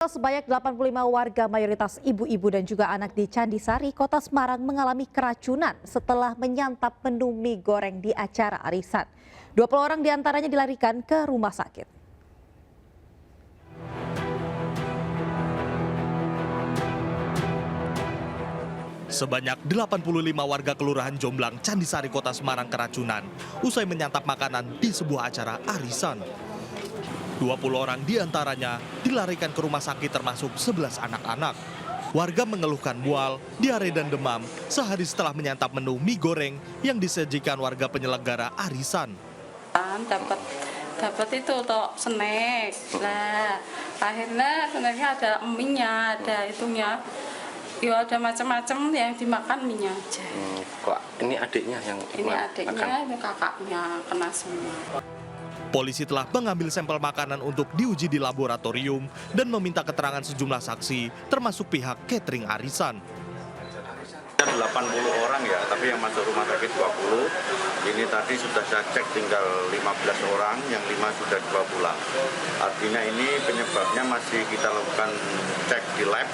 Sebanyak 85 warga mayoritas ibu-ibu dan juga anak di Candisari, Kota Semarang mengalami keracunan setelah menyantap menu mie goreng di acara arisan. 20 orang diantaranya dilarikan ke rumah sakit. Sebanyak 85 warga Kelurahan Jomblang, Candisari, Kota Semarang keracunan usai menyantap makanan di sebuah acara arisan. 20 orang diantaranya dilarikan ke rumah sakit termasuk 11 anak-anak. Warga mengeluhkan mual, diare dan demam sehari setelah menyantap menu mie goreng yang disajikan warga penyelenggara arisan. Dapat itu toh snack. Lah, akhirnya snacknya ada mie-nya, ada itunya. Ya ada macam-macam yang dimakan mie-nya aja. Kok ini adiknya yang ini adiknya, ini kakaknya kena semua. Polisi telah mengambil sampel makanan untuk diuji di laboratorium dan meminta keterangan sejumlah saksi, termasuk pihak catering arisan. 80 orang ya, tapi yang masuk rumah sakit 20. Ini tadi sudah saya cek tinggal 15 orang, yang 5 sudah dibawa pulang. Artinya ini penyebabnya masih kita lakukan cek di lab.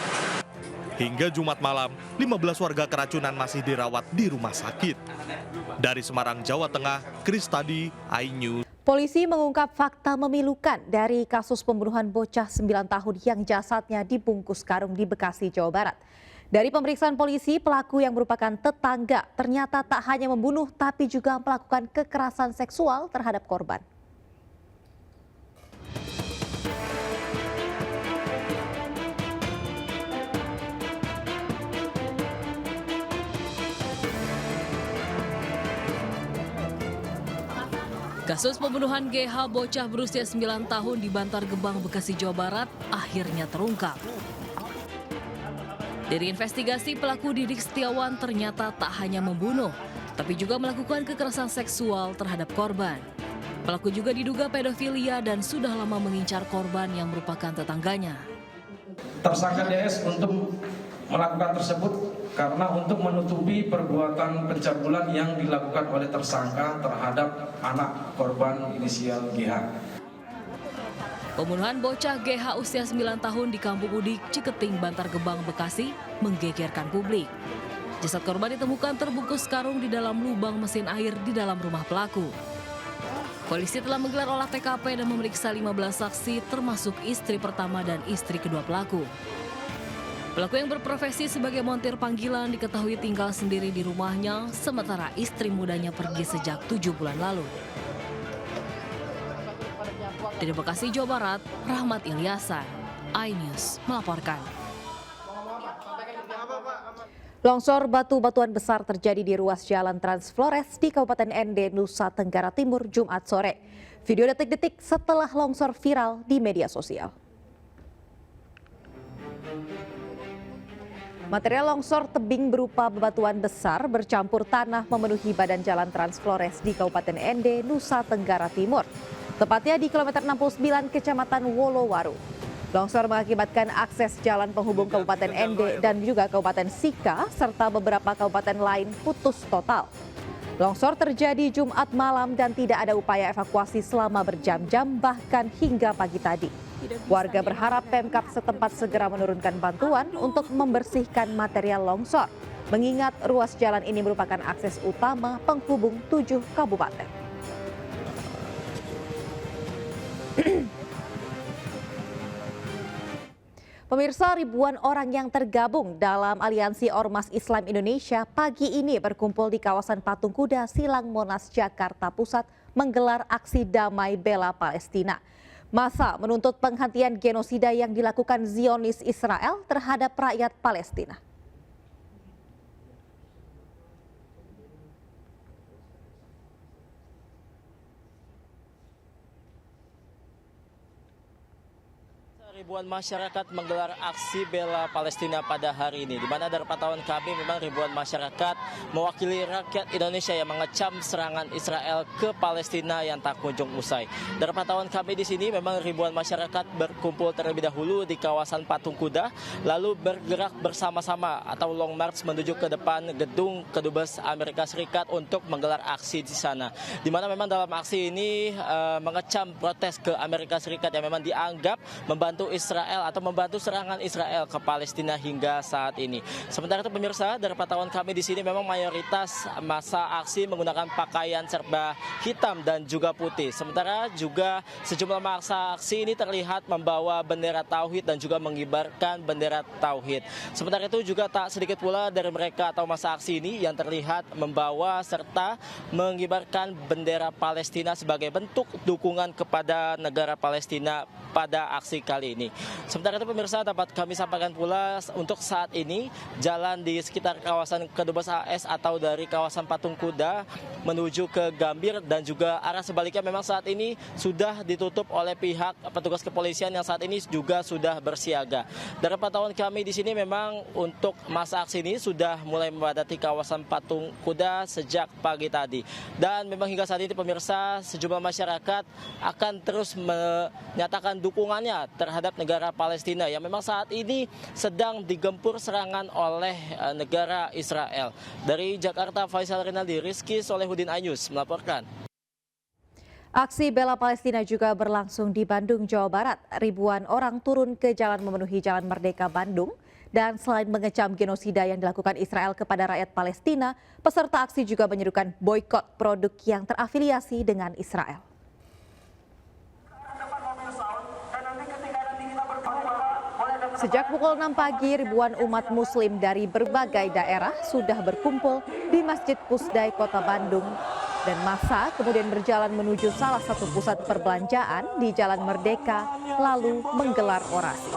Hingga Jumat malam, 15 warga keracunan masih dirawat di rumah sakit. Dari Semarang, Jawa Tengah, Kristadi, iNews. Polisi mengungkap fakta memilukan dari kasus pembunuhan bocah 9 tahun yang jasadnya dibungkus karung di Bekasi, Jawa Barat. Dari pemeriksaan polisi, pelaku yang merupakan tetangga ternyata tak hanya membunuh tapi juga melakukan kekerasan seksual terhadap korban. Kasus pembunuhan GH bocah berusia 9 tahun di Bantar Gebang, Bekasi, Jawa Barat akhirnya terungkap. Dari investigasi, pelaku Didik Setiawan ternyata tak hanya membunuh, tapi juga melakukan kekerasan seksual terhadap korban. Pelaku juga diduga pedofilia dan sudah lama mengincar korban yang merupakan tetangganya. Tersangka DS untuk melakukan tersebut karena untuk menutupi perbuatan pencabulan yang dilakukan oleh tersangka terhadap anak korban inisial GH. Pembunuhan bocah GH usia 9 tahun di Kampung Udik, Ciketing, Bantar Gebang, Bekasi menggegerkan publik. Jasad korban ditemukan terbungkus karung di dalam lubang mesin air di dalam rumah pelaku. Polisi telah menggelar olah TKP dan memeriksa 15 saksi termasuk istri pertama dan istri kedua pelaku. Pelaku yang berprofesi sebagai montir panggilan diketahui tinggal sendiri di rumahnya, sementara istri mudanya pergi sejak 7 bulan lalu. Dari Bekasi, Jawa Barat, Rahmat Ilyasan, iNews melaporkan. Longsor batu-batuan besar terjadi di ruas jalan Trans Flores di Kabupaten Ende, Nusa Tenggara Timur, Jumat sore. Video detik-detik setelah longsor viral di media sosial. Material longsor tebing berupa bebatuan besar bercampur tanah memenuhi badan jalan Trans Flores di Kabupaten Ende, Nusa Tenggara Timur. Tepatnya di kilometer 69 Kecamatan Wolowaru. Longsor mengakibatkan akses jalan penghubung Kabupaten Ende dan juga Kabupaten Sika serta beberapa kabupaten lain putus total. Longsor terjadi Jumat malam dan tidak ada upaya evakuasi selama berjam-jam bahkan hingga pagi tadi. Warga berharap Pemkab setempat segera menurunkan bantuan untuk membersihkan material longsor, mengingat ruas jalan ini merupakan akses utama penghubung 7 kabupaten. Pemirsa, ribuan orang yang tergabung dalam Aliansi Ormas Islam Indonesia pagi ini berkumpul di kawasan Patung Kuda, Silang Monas, Jakarta Pusat menggelar aksi damai bela Palestina. Massa menuntut penghentian genosida yang dilakukan Zionis Israel terhadap rakyat Palestina. Ribuan masyarakat menggelar aksi bela Palestina pada hari ini, di mana dari pantauan kami memang ribuan masyarakat mewakili rakyat Indonesia yang mengecam serangan Israel ke Palestina yang tak kunjung usai. Dari pantauan kami di sini memang ribuan masyarakat berkumpul terlebih dahulu di kawasan Patung Kuda, lalu bergerak bersama-sama atau long march menuju ke depan gedung Kedubes Amerika Serikat untuk menggelar aksi di sana. Di mana memang dalam aksi ini mengecam protes ke Amerika Serikat yang memang dianggap membantu Israel atau membantu serangan Israel ke Palestina hingga saat ini. Sementara itu pemirsa, dari pantauan kami di sini memang mayoritas masa aksi menggunakan pakaian serba hitam dan juga putih. Sementara juga sejumlah masa aksi ini terlihat membawa bendera tauhid dan juga mengibarkan bendera tauhid. Sementara itu juga tak sedikit pula dari mereka atau masa aksi ini yang terlihat membawa serta mengibarkan bendera Palestina sebagai bentuk dukungan kepada negara Palestina pada aksi kali ini. Sementara itu pemirsa, dapat kami sampaikan pula untuk saat ini jalan di sekitar kawasan Kedubes AS atau dari kawasan Patung Kuda menuju ke Gambir dan juga arah sebaliknya memang saat ini sudah ditutup oleh pihak petugas kepolisian yang saat ini juga sudah bersiaga. Dari pantauan kami di sini memang untuk masa aksi ini sudah mulai memadati kawasan Patung Kuda sejak pagi tadi. Dan memang hingga saat ini pemirsa, sejumlah masyarakat akan terus menyatakan dukungannya terhadap negara Palestina yang memang saat ini sedang digempur serangan oleh negara Israel. Dari Jakarta, Faisal Rinaldi, Rizky Solehudin Ayus melaporkan. Aksi bela Palestina juga berlangsung di Bandung, Jawa Barat. Ribuan orang turun ke jalan memenuhi Jalan Merdeka Bandung. Dan selain mengecam genosida yang dilakukan Israel kepada rakyat Palestina, peserta aksi juga menyerukan boikot produk yang terafiliasi dengan Israel. Sejak pukul 6 pagi, ribuan umat muslim dari berbagai daerah sudah berkumpul di Masjid Pusdai Kota Bandung. Dan massa kemudian berjalan menuju salah satu pusat perbelanjaan di Jalan Merdeka, lalu menggelar orasi.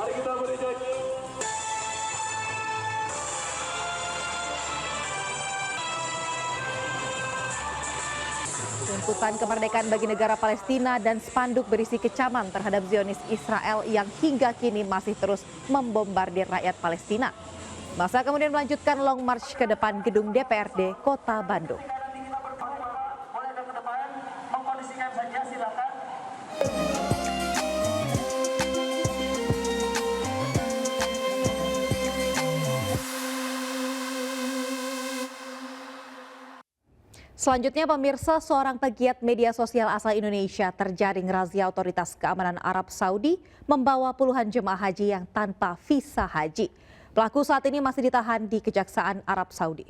Tuntutan kemerdekaan bagi negara Palestina dan spanduk berisi kecaman terhadap Zionis Israel yang hingga kini masih terus membombardir rakyat Palestina. Massa kemudian melanjutkan long march ke depan gedung DPRD Kota Bandung. Selanjutnya pemirsa, seorang pegiat media sosial asal Indonesia terjaring razia otoritas keamanan Arab Saudi membawa puluhan jemaah haji yang tanpa visa haji. Pelaku saat ini masih ditahan di Kejaksaan Arab Saudi.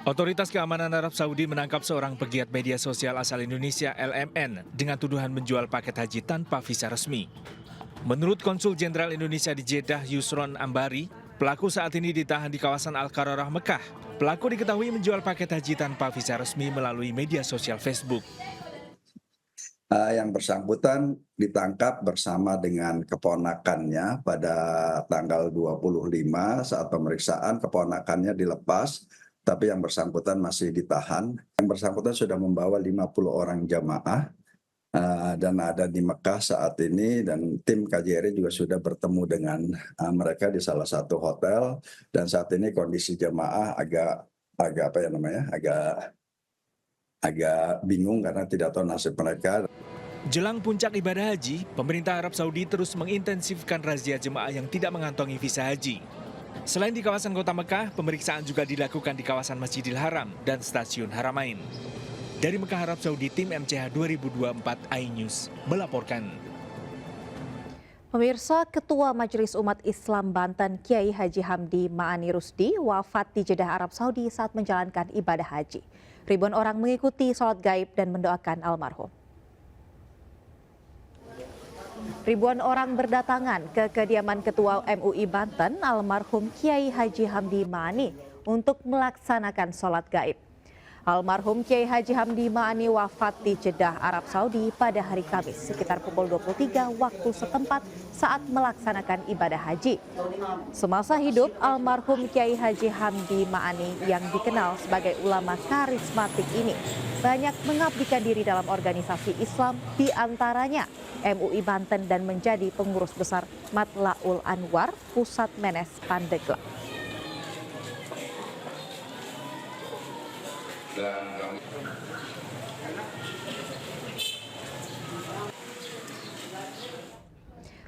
Otoritas Keamanan Arab Saudi menangkap seorang pegiat media sosial asal Indonesia LMN dengan tuduhan menjual paket haji tanpa visa resmi. Menurut Konsul Jenderal Indonesia di Jeddah Yusron Ambari, pelaku saat ini ditahan di kawasan Al-Qararah, Mekah. Pelaku diketahui menjual paket haji tanpa visa resmi melalui media sosial Facebook. Yang bersangkutan ditangkap bersama dengan keponakannya pada tanggal 25 saat pemeriksaan. Keponakannya dilepas, tapi yang bersangkutan masih ditahan. Yang bersangkutan sudah membawa 50 orang jamaah dan ada di Mekah saat ini, dan tim KJRI juga sudah bertemu dengan mereka di salah satu hotel, dan saat ini kondisi jamaah agak bingung karena tidak tahu nasib mereka. Jelang puncak ibadah haji, pemerintah Arab Saudi terus mengintensifkan razia jemaah yang tidak mengantongi visa haji. Selain di kawasan kota Mekah, pemeriksaan juga dilakukan di kawasan Masjidil Haram dan Stasiun Haramain. Dari Mekah, Arab Saudi, tim MCH 2024 iNews melaporkan. Pemirsa, Ketua Majelis Umat Islam Banten Kiai Haji Hamdi Ma'ani Rusdi wafat di Jeddah Arab Saudi saat menjalankan ibadah haji. Ribuan orang mengikuti sholat gaib dan mendoakan almarhum. Ribuan orang berdatangan ke kediaman Ketua MUI Banten almarhum Kiai Haji Hamdi Ma'ani untuk melaksanakan sholat gaib. Almarhum Kiai Haji Hamdi Ma'ani wafat di Jeddah, Arab Saudi pada hari Kamis sekitar pukul 23 waktu setempat saat melaksanakan ibadah haji. Semasa hidup, almarhum Kiai Haji Hamdi Ma'ani yang dikenal sebagai ulama karismatik ini banyak mengabdikan diri dalam organisasi Islam, di antaranya MUI Banten, dan menjadi pengurus besar Matlaul Anwar, Pusat Menes Pandeglang.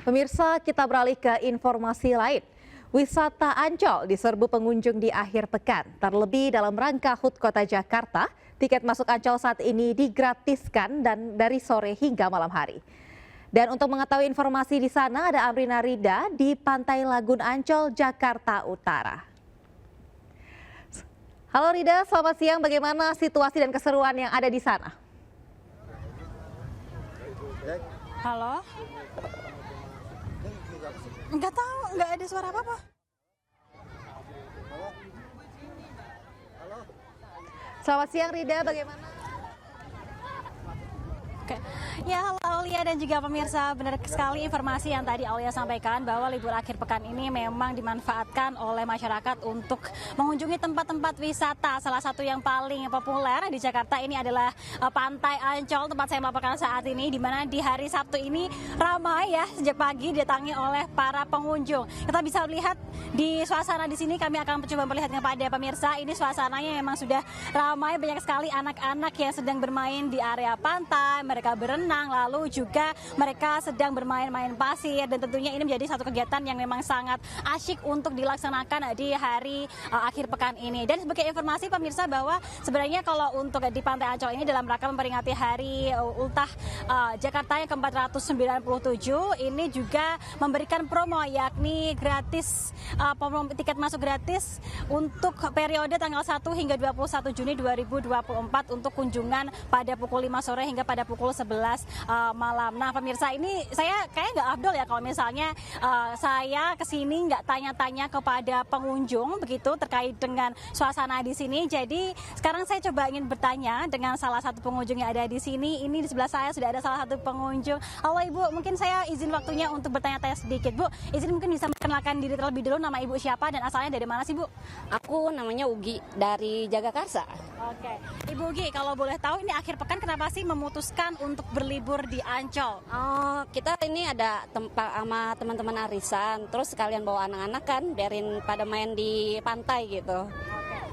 Pemirsa, kita beralih ke informasi lain. Wisata Ancol diserbu pengunjung di akhir pekan. Terlebih dalam rangka HUT Kota Jakarta, tiket masuk Ancol saat ini digratiskan dan dari sore hingga malam hari. Dan untuk mengetahui informasi di sana ada Amrina Rida di Pantai Lagun Ancol, Jakarta Utara. Halo Rida, selamat siang. Bagaimana situasi dan keseruan yang ada di sana? Halo? Enggak tahu, enggak ada suara apa-apa. Selamat siang Rida, bagaimana? Ya, halo Aulia dan juga pemirsa, benar sekali informasi yang tadi Aulia sampaikan bahwa libur akhir pekan ini memang dimanfaatkan oleh masyarakat untuk mengunjungi tempat-tempat wisata. Salah satu yang paling populer di Jakarta ini adalah Pantai Ancol, tempat saya melaporkan saat ini, di mana di hari Sabtu ini ramai ya sejak pagi didatangi oleh para pengunjung. Kita bisa lihat di suasana di sini, kami akan coba melihat kepada pemirsa, ini suasananya memang sudah ramai, banyak sekali anak-anak yang sedang bermain di area pantai, mereka berenang, lalu juga mereka sedang bermain-main pasir, dan tentunya ini menjadi satu kegiatan yang memang sangat asyik untuk dilaksanakan di hari akhir pekan ini. Dan sebagai informasi pemirsa bahwa sebenarnya kalau untuk di Pantai Ancol ini dalam rangka memperingati hari ultah Jakarta yang ke-497, ini juga memberikan promo yakni gratis, tiket masuk gratis untuk periode tanggal 1 hingga 21 Juni 2024 untuk kunjungan pada pukul 5 sore hingga pada pukul 11 malam. Nah pemirsa, ini saya kayaknya nggak afdol ya kalau misalnya saya kesini nggak tanya-tanya kepada pengunjung begitu terkait dengan suasana di sini. Jadi sekarang saya coba ingin bertanya dengan salah satu pengunjung yang ada di sini. Ini di sebelah saya sudah ada salah satu pengunjung. Halo Ibu, mungkin saya izin waktunya untuk bertanya-tanya sedikit. Bu, izin mungkin bisa memperkenalkan diri terlebih dulu, nama Ibu siapa dan asalnya dari mana sih Bu? Aku namanya Ugi dari Jagakarsa. Oke, Ibu Ugi, kalau boleh tahu ini akhir pekan kenapa sih memutuskan untuk berlibur di Ancol? Kita ini ada tempat sama teman-teman arisan, terus sekalian bawa anak-anak kan, biarin pada main di pantai gitu.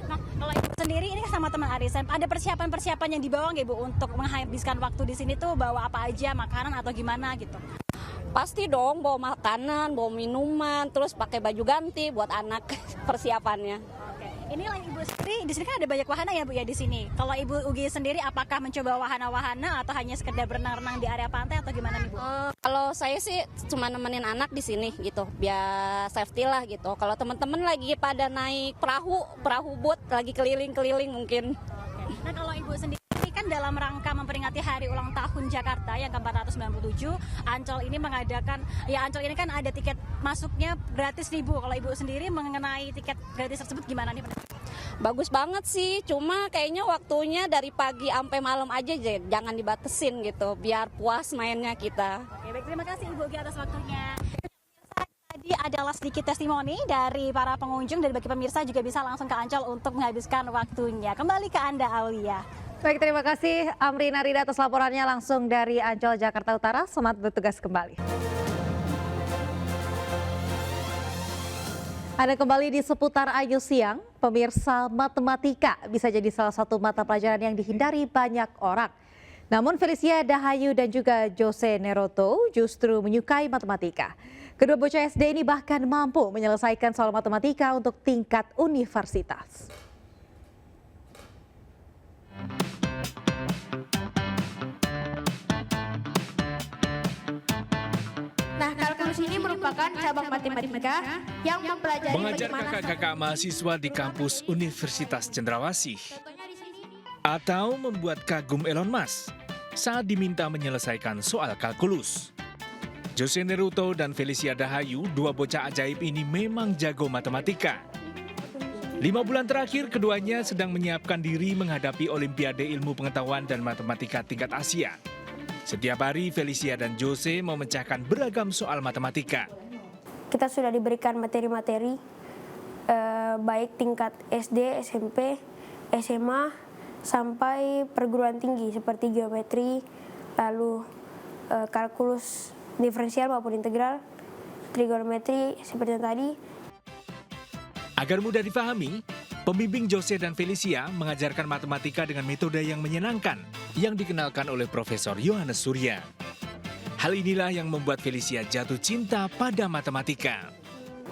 Nah, kalau Ibu sendiri ini sama teman arisan, ada persiapan-persiapan yang dibawa nggak Ibu untuk menghabiskan waktu di sini tuh, bawa apa aja, makanan atau gimana gitu? Pasti dong, bawa makanan, bawa minuman, terus pakai baju ganti buat anak persiapannya. Ini Ibu sendiri, di sini kan ada banyak wahana ya Bu ya di sini. Kalau Ibu Ugi sendiri apakah mencoba wahana-wahana atau hanya sekedar berenang-renang di area pantai atau gimana nih Bu? Kalau saya sih cuma nemenin anak di sini gitu, biar safety lah gitu. Kalau teman-teman lagi pada naik perahu boat, lagi keliling-keliling mungkin. Nah kalau Ibu sendiri kan dalam rangka memperingati hari ulang tahun Jakarta yang ke-497, Ancol ini mengadakan, ya Ancol ini kan ada tiket masuknya gratis nih Bu. Kalau Ibu sendiri mengenai tiket gratis tersebut gimana nih? Bagus banget sih, cuma kayaknya waktunya dari pagi sampai malam aja, jangan dibatesin gitu, biar puas mainnya kita. Oke, baik, terima kasih Ibu Ugi atas waktunya. Tadi adalah sedikit testimoni dari para pengunjung, dan bagi pemirsa juga bisa langsung ke Ancol untuk menghabiskan waktunya. Kembali ke Anda Aulia. Baik, terima kasih Amrina Rida atas laporannya langsung dari Ancol, Jakarta Utara. Selamat bertugas kembali. Ada kembali di seputar Ayu Siang, pemirsa, matematika bisa jadi salah satu mata pelajaran yang dihindari banyak orang. Namun Felicia Dahayu dan juga Jose Neroto justru menyukai matematika. Kedua bocah SD ini bahkan mampu menyelesaikan soal matematika untuk tingkat universitas. Nah, kalkulus ini merupakan cabang matematika yang mempelajari mengajar kakak-kakak mahasiswa di kampus Universitas Cendrawasih. Atau membuat kagum Elon Musk saat diminta menyelesaikan soal kalkulus. Jose Neruto dan Felicia Dahayu, dua bocah ajaib ini memang jago matematika. 5 bulan terakhir keduanya sedang menyiapkan diri menghadapi Olimpiade Ilmu Pengetahuan dan Matematika tingkat Asia. Setiap hari Felicia dan Jose memecahkan beragam soal matematika. Kita sudah diberikan materi-materi baik tingkat SD, SMP, SMA, sampai perguruan tinggi seperti geometri, lalu kalkulus diferensial maupun integral, trigonometri seperti yang tadi. Agar mudah dipahami, pembimbing Jose dan Felicia mengajarkan matematika dengan metode yang menyenangkan yang dikenalkan oleh Profesor Yohanes Surya. Hal inilah yang membuat Felicia jatuh cinta pada matematika.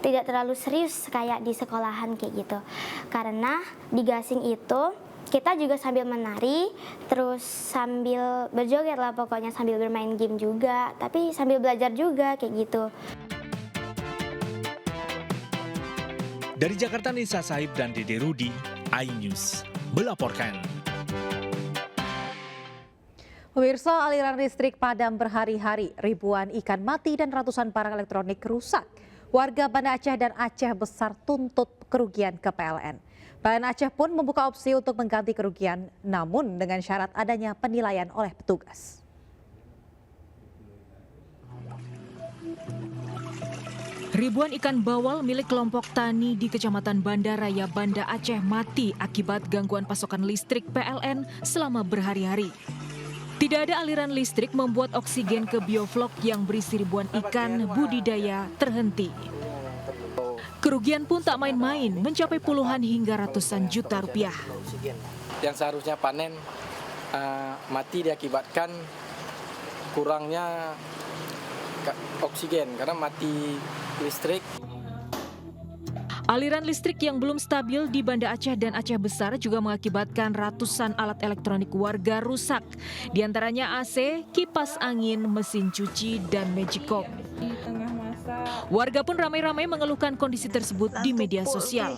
tidak terlalu serius kayak di sekolahan kayak gitu. Karena di gasing itu kita juga sambil menari, terus sambil berjoget lah pokoknya, sambil bermain game juga, tapi sambil belajar juga kayak gitu. Dari Jakarta, Nisa Sahib dan Dede Rudi, iNews melaporkan. Pemirsa, aliran listrik padam berhari-hari, ribuan ikan mati dan ratusan barang elektronik rusak. Warga Banda Aceh dan Aceh Besar tuntut kerugian ke PLN. PLN Aceh pun membuka opsi untuk mengganti kerugian, namun dengan syarat adanya penilaian oleh petugas. Ribuan ikan bawal milik kelompok tani di Kecamatan Banda Raya, Banda Aceh mati akibat gangguan pasokan listrik PLN selama berhari-hari. Tidak ada aliran listrik membuat oksigen ke bioflok yang berisi ribuan ikan budidaya terhenti. Kerugian pun tak main-main, mencapai puluhan hingga ratusan juta rupiah. Yang seharusnya panen mati diakibatkan kurangnya oksigen karena mati listrik. Aliran listrik yang belum stabil di Banda Aceh dan Aceh Besar juga mengakibatkan ratusan alat elektronik warga rusak. Di antaranya AC, kipas angin, mesin cuci, dan magicom. Warga pun ramai-ramai mengeluhkan kondisi tersebut di media sosial.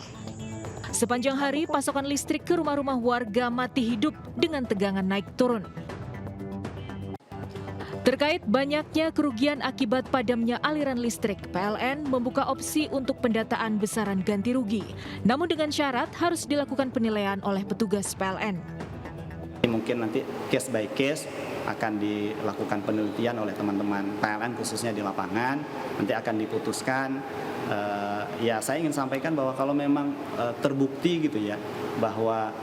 Sepanjang hari, pasokan listrik ke rumah-rumah warga mati hidup dengan tegangan naik turun. Terkait banyaknya kerugian akibat padamnya aliran listrik, PLN membuka opsi untuk pendataan besaran ganti rugi. Namun dengan syarat harus dilakukan penilaian oleh petugas PLN. Mungkin nanti case by case akan dilakukan penelitian oleh teman-teman PLN khususnya di lapangan. Nanti akan diputuskan. Ya saya ingin sampaikan bahwa kalau memang terbukti gitu ya bahwa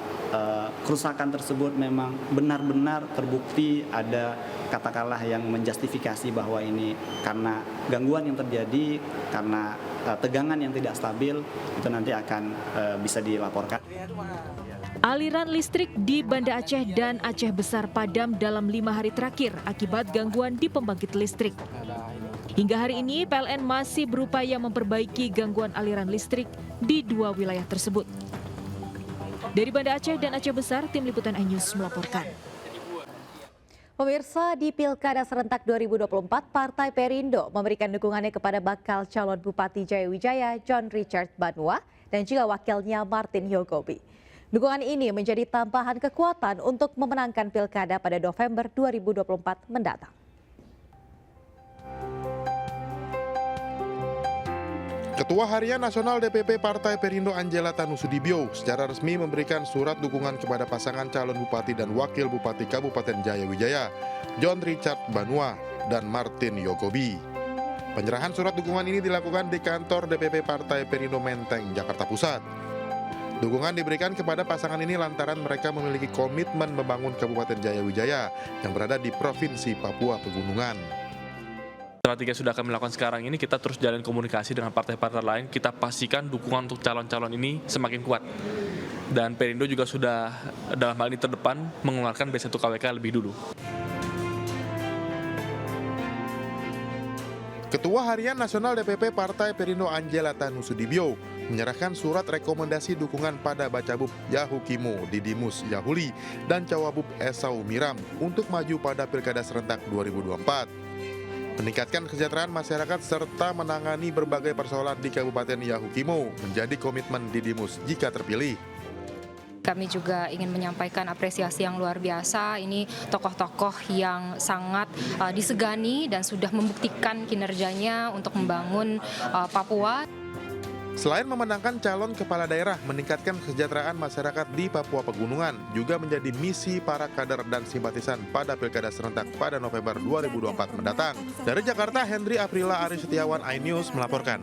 kerusakan tersebut memang benar-benar terbukti ada katakanlah yang menjustifikasi bahwa ini karena gangguan yang terjadi, karena tegangan yang tidak stabil, itu nanti akan bisa dilaporkan. Aliran listrik di Banda Aceh dan Aceh Besar padam dalam 5 hari terakhir akibat gangguan di pembangkit listrik. Hingga hari ini PLN masih berupaya memperbaiki gangguan aliran listrik di 2 wilayah tersebut. Dari Banda Aceh dan Aceh Besar, Tim Liputan iNews melaporkan. Pemirsa, di Pilkada Serentak 2024, Partai Perindo memberikan dukungannya kepada bakal calon Bupati Jayawijaya John Richard Banua dan juga wakilnya Martin Yogobi. Dukungan ini menjadi tambahan kekuatan untuk memenangkan Pilkada pada November 2024 mendatang. Ketua Harian Nasional DPP Partai Perindo Angela Tanusudibio secara resmi memberikan surat dukungan kepada pasangan calon Bupati dan Wakil Bupati Kabupaten Jayawijaya, John Richard Banua dan Martin Yogobi. Penyerahan surat dukungan ini dilakukan di kantor DPP Partai Perindo Menteng, Jakarta Pusat. Dukungan diberikan kepada pasangan ini lantaran mereka memiliki komitmen membangun Kabupaten Jayawijaya yang berada di Provinsi Papua Pegunungan. Strategi yang sudah kami lakukan sekarang ini, kita terus jalin komunikasi dengan partai-partai lain, kita pastikan dukungan untuk calon-calon ini semakin kuat. Dan Perindo juga sudah dalam hal ini terdepan mengeluarkan B1 KWK lebih dulu. Ketua Harian Nasional DPP Partai Perindo Angela Tanusudibio menyerahkan surat rekomendasi dukungan pada Bacabub Yahukimo Didimus Yahuli dan Cawabub Esau Miram untuk maju pada Pilkada Serentak 2024. Meningkatkan kesejahteraan masyarakat serta menangani berbagai persoalan di Kabupaten Yahukimo menjadi komitmen Didimus jika terpilih. Kami juga ingin menyampaikan apresiasi yang luar biasa. Ini tokoh-tokoh yang sangat disegani dan sudah membuktikan kinerjanya untuk membangun Papua. Selain memenangkan calon kepala daerah, meningkatkan kesejahteraan masyarakat di Papua Pegunungan juga menjadi misi para kader dan simpatisan pada Pilkada Serentak pada November 2024 mendatang. Dari Jakarta, Hendri Aprila Ari Setiawan, iNews melaporkan.